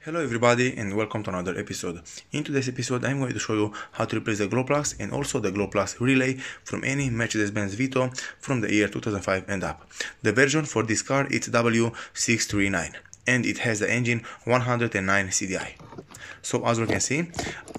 Hello everybody and welcome to another episode. In today's episode I'm going to show you how to replace the GlowPlugs and also the GlowPlugs relay from any Mercedes Benz Vito from the year 2005 and up. The version for this car is W639 and it has the engine 109 CDI. So as you can see,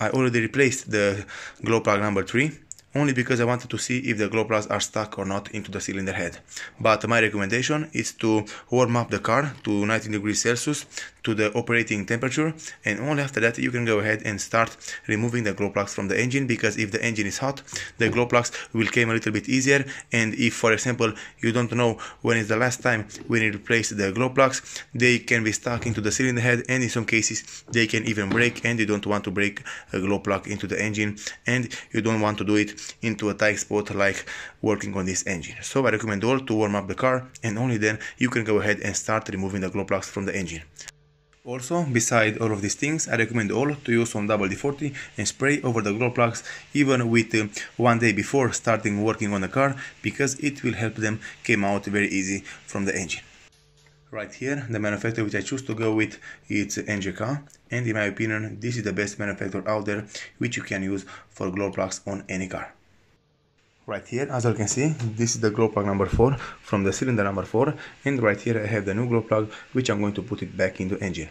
I already replaced the GlowPlug number 3 only because I wanted to see if the glow plugs are stuck or not into the cylinder head. But my recommendation is to warm up the car to 19 degrees Celsius to the operating temperature, and only after that you can go ahead and start removing the glow plugs from the engine, because if the engine is hot, the glow plugs will come a little bit easier, and if for example you don't know when is the last time when you replace the glow plugs, they can be stuck into the cylinder head, and in some cases they can even break, and you don't want to break a glow plug into the engine, and you don't want to do it into a tight spot like working on this engine. So I recommend all to warm up the car, and only then you can go ahead and start removing the glow plugs from the engine. Also, beside all of these things, I recommend all to use some WD-40 and spray over the glow plugs even with one day before starting working on the car, because it will help them come out very easy from the engine. Right here, the manufacturer which I choose to go with is NGK, and in my opinion this is the best manufacturer out there which you can use for glow plugs on any car. Right here, as you can see, this is the glow plug number 4 from the cylinder number 4, and right here I have the new glow plug which I'm going to put it back into engine.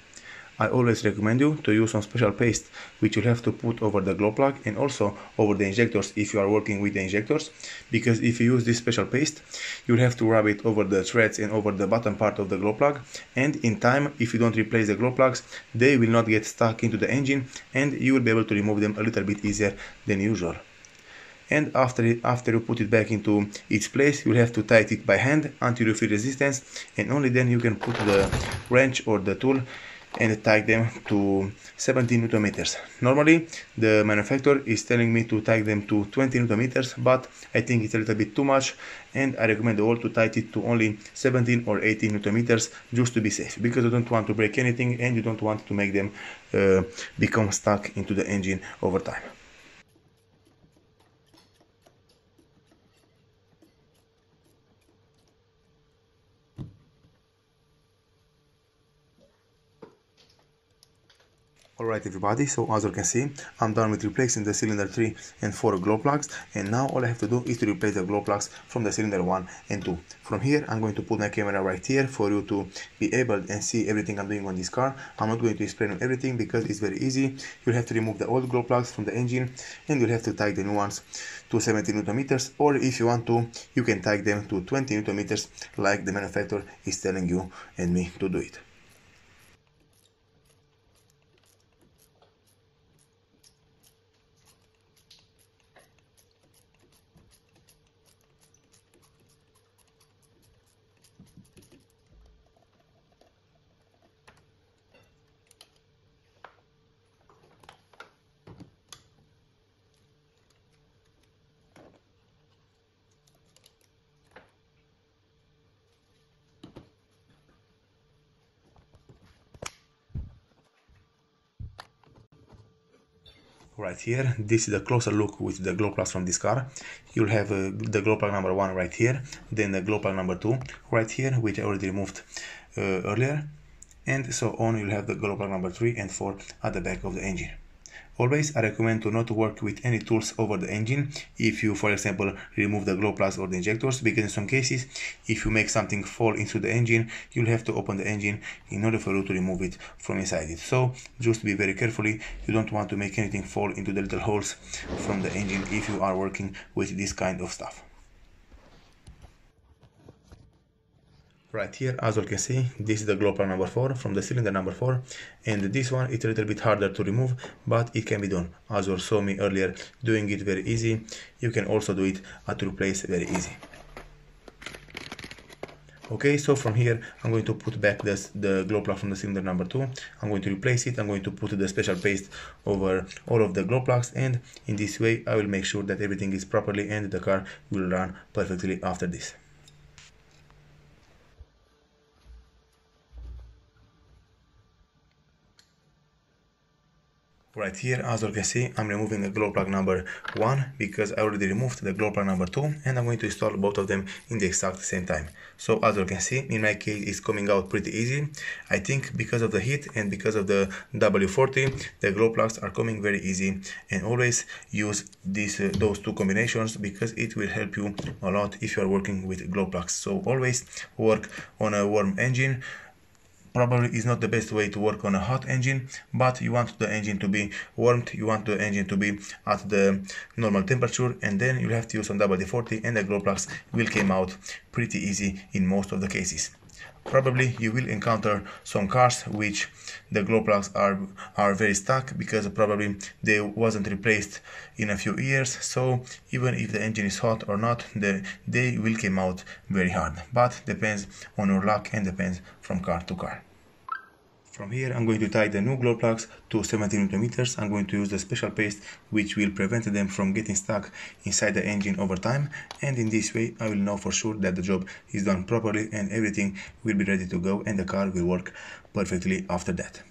I always recommend you to use some special paste which you'll have to put over the glow plug and also over the injectors if you are working with the injectors, because if you use this special paste you'll have to rub it over the threads and over the bottom part of the glow plug, and in time, if you don't replace the glow plugs, they will not get stuck into the engine and you will be able to remove them a little bit easier than usual. And after you put it back into its place, you'll have to tighten it by hand until you feel resistance, and only then you can put the wrench or the tool and tighten them to 17 Newton meters. Normally the manufacturer is telling me to tighten them to 20 Newton meters, but I think it's a little bit too much, and I recommend all to tighten it to only 17 or 18 Newton meters just to be safe, because you don't want to break anything and you don't want to make them become stuck into the engine over time. Alright everybody, so as you can see, I'm done with replacing the cylinder 3 and 4 glow plugs, and now all I have to do is to replace the glow plugs from the cylinder 1 and 2. From here I'm going to put my camera right here for you to be able and see everything I'm doing on this car. I'm not going to explain on everything because it's very easy. You'll have to remove the old glow plugs from the engine, and you'll have to tighten the new ones to 70 Newton meters, or if you want to, you can tighten them to 20 Newton meters like the manufacturer is telling you and me to do it. Right here, this is a closer look with the glow plugs from this car. You'll have the glow plug number 1 right here, then the glow plug number 2 right here, which I already removed earlier, and so on. You'll have the glow plug number 3 and 4 at the back of the engine. Always I recommend to not work with any tools over the engine if you, for example, remove the glow plugs or the injectors, because in some cases if you make something fall into the engine, you'll have to open the engine in order for you to remove it from inside it. So just be very carefully, you don't want to make anything fall into the little holes from the engine if you are working with this kind of stuff. Right here, as you can see, this is the glow plug number 4 from the cylinder number 4, and this one is a little bit harder to remove, but it can be done. As you saw me earlier doing it very easy, you can also do it at your place very easy. Okay, so from here I'm going to put back the glow plug from the cylinder number 2. I'm going to replace it. I'm going to put the special paste over all of the glow plugs, and in this way I will make sure that everything is properly and the car will run perfectly after this. Right here, as you can see, I'm removing the glow plug number 1 because I already removed the glow plug number 2, and I'm going to install both of them in the exact same time. So as you can see, in my case it's coming out pretty easy. I think because of the heat and because of the W40, the glow plugs are coming very easy, and always use those two combinations because it will help you a lot if you are working with glow plugs. So always work on a warm engine. Probably is not the best way to work on a hot engine, but you want the engine to be warmed, you want the engine to be at the normal temperature, and then you'll have to use some WD-40 and the glow plugs will come out pretty easy in most of the cases. Probably you will encounter some cars which the glow plugs are very stuck because probably they wasn't replaced in a few years, so even if the engine is hot or not, they will come out very hard, but depends on your luck and depends from car to car. From here I'm going to tie the new glow plugs to 17mm. I'm going to use the special paste which will prevent them from getting stuck inside the engine over time, and in this way I will know for sure that the job is done properly and everything will be ready to go and the car will work perfectly after that.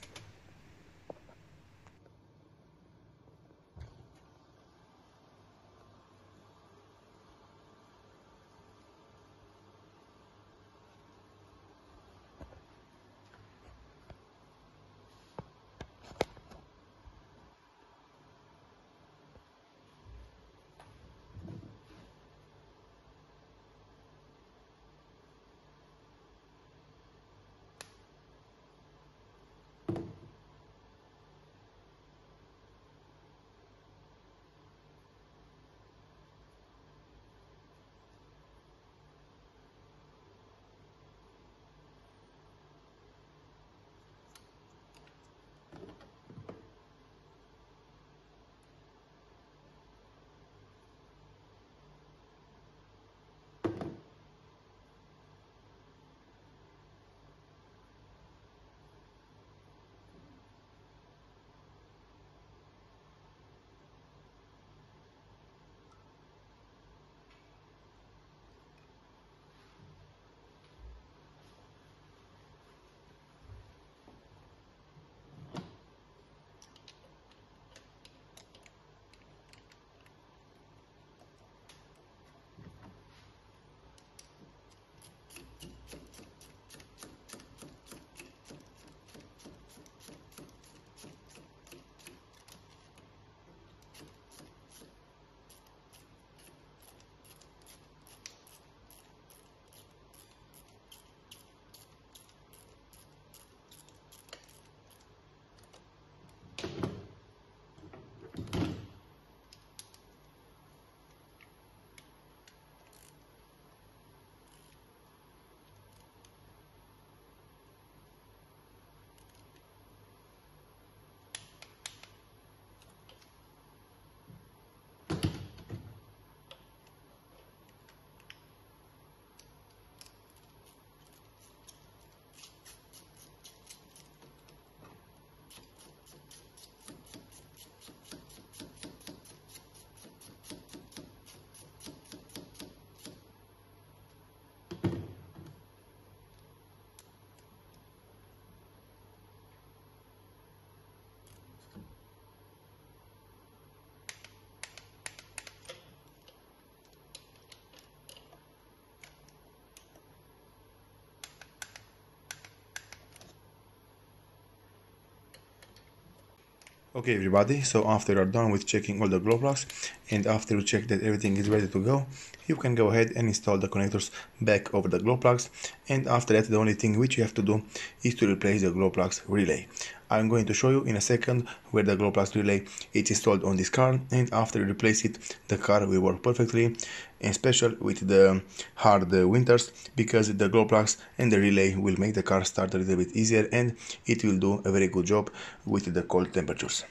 Okay everybody, so after you're done with checking all the glow plugs and after you check that everything is ready to go, you can go ahead and install the connectors back over the glow plugs, and after that the only thing which you have to do is to replace the glow plugs relay. I'm going to show you in a second where the glow plugs relay is installed on this car, and after you replace it the car will work perfectly, especially with the hard winters, because the glow plugs and the relay will make the car start a little bit easier and it will do a very good job with the cold temperatures.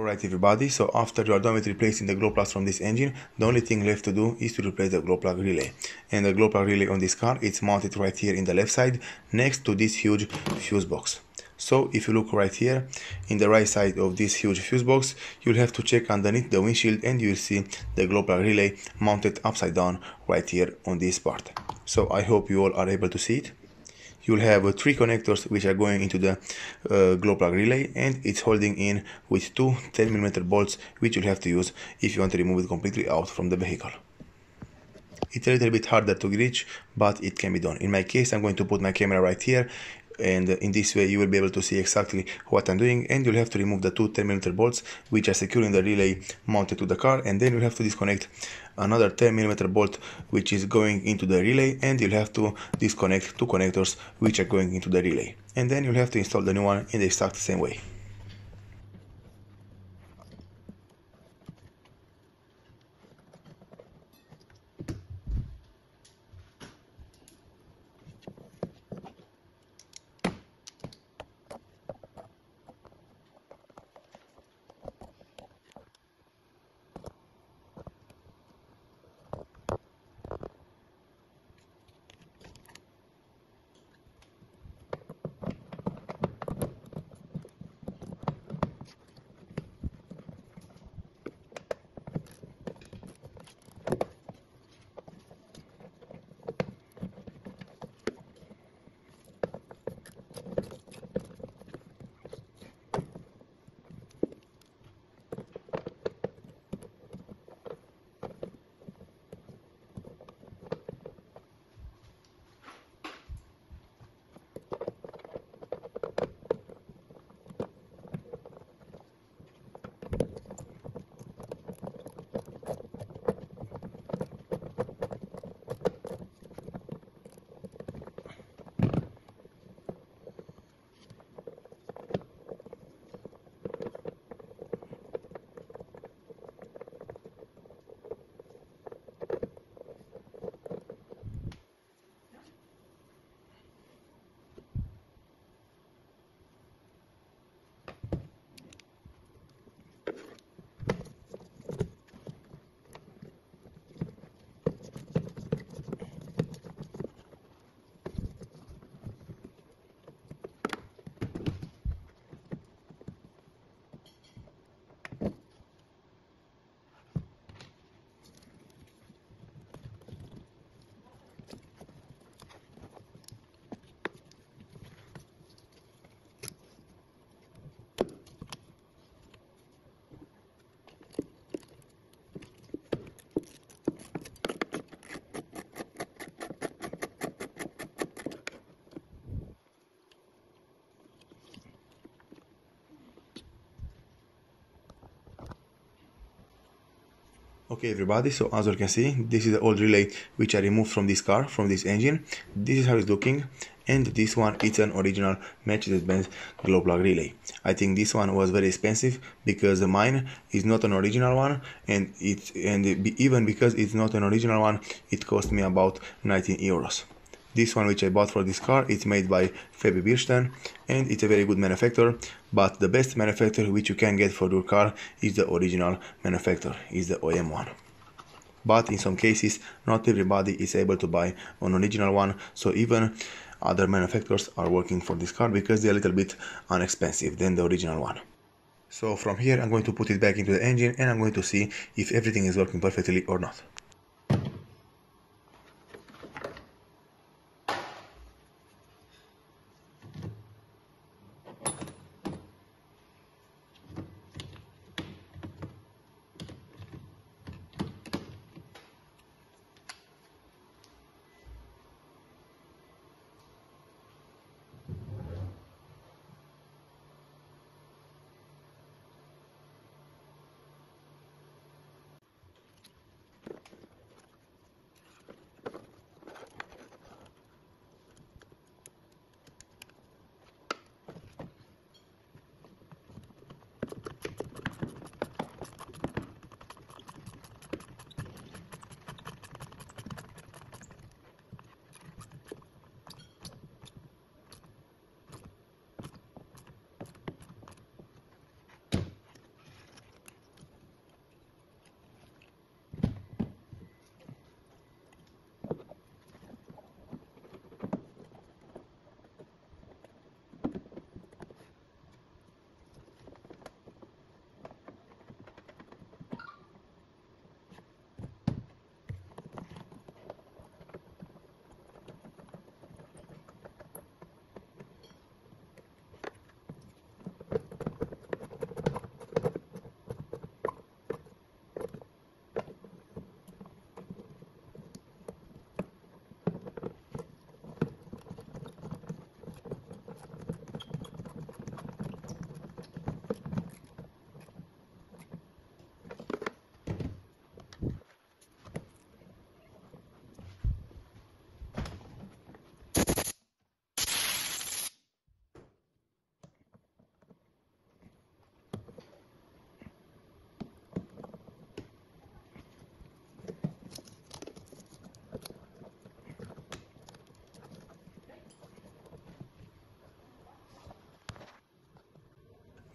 Alright everybody, so after you are done with replacing the glow plugs from this engine, the only thing left to do is to replace the glow plug relay. And the glow plug relay on this car, it's mounted right here in the left side, next to this huge fuse box. So if you look right here, in the right side of this huge fuse box, you'll have to check underneath the windshield and you'll see the glow plug relay mounted upside down right here on this part. So I hope you all are able to see it. You'll have 3 connectors which are going into the glow plug relay, and it's holding in with 2 10mm bolts which you'll have to use if you want to remove it completely out from the vehicle. It's a little bit harder to reach, but it can be done. In my case, I'm going to put my camera right here, and in this way you will be able to see exactly what I'm doing, and you'll have to remove the 2 10mm bolts which are securing the relay mounted to the car, and then you'll have to disconnect another 10mm bolt which is going into the relay, and you'll have to disconnect 2 connectors which are going into the relay, and then you'll have to install the new one in the exact same way. Okay everybody, so as you can see, this is the old relay which I removed from this car, from this engine. This is how it's looking, and this one is an original Mercedes Benz glow plug relay. I think this one was very expensive because mine is not an original one, and even because it's not an original one, it cost me about 19 euros. This one which I bought for this car, it's made by Birsten, and it's a very good manufacturer, but the best manufacturer which you can get for your car is the original manufacturer, is the OEM one. But in some cases, not everybody is able to buy an original one, so even other manufacturers are working for this car because they're a little bit inexpensive than the original one. So from here I'm going to put it back into the engine, and I'm going to see if everything is working perfectly or not.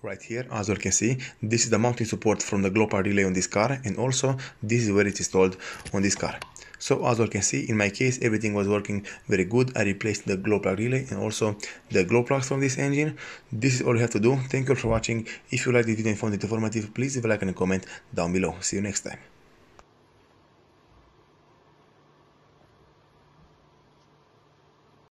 Right here, as you can see, this is the mounting support from the GlowPlug relay on this car, and also this is where it's installed on this car. So as you can see, in my case, everything was working very good. I replaced the GlowPlug relay and also the GlowPlugs from this engine. This is all you have to do. Thank you for watching. If you liked this video and found it informative, please leave a like and a comment down below. See you next time.